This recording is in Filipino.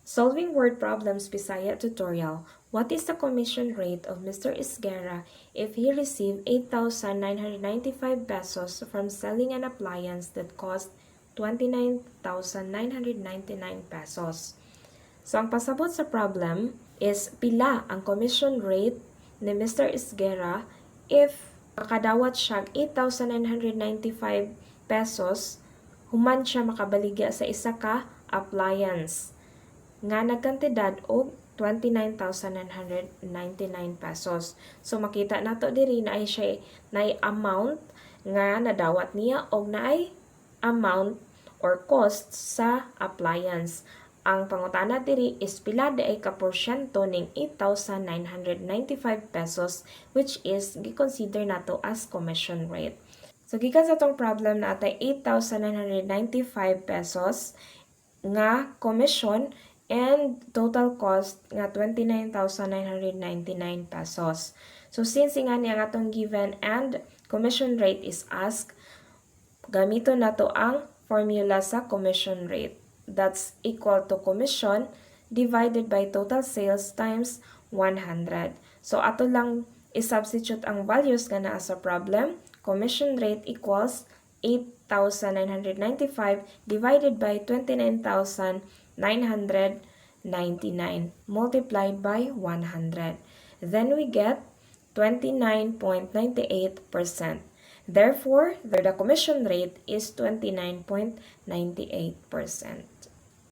Solving word problems Bisaya tutorial. What is the commission rate of Mr. Isguera if he received 8,995 pesos from selling an appliance that cost 29,999 pesos? So, ang pasabot sa problem is pila ang commission rate ni Mr. Isguera if makadawat siya 8,995 pesos human siya makabaligya sa isa ka appliance nga nagkantidad og 29,999 pesos. So makita nato diri na ay siya na amount nga nadawat niya og naay amount or cost sa appliance. Ang pangutana diri is pila ay kaporsyento ning 8,995 pesos which is gi-consider nato as commission rate. So gikan sa tong problem na atay 8,995 pesos nga commission and total cost nga 29,999 pesos. So since nga niya nga atong given and commission rate is asked, gamito na to ang formula sa commission rate. That's equal to commission divided by total sales times 100. So ato lang i-substitute ang values nga naa sa problem. Commission rate equals 8,995 divided by 29,999 multiplied by 100. Then we get 29.98%. Therefore, the commission rate is 29.98%.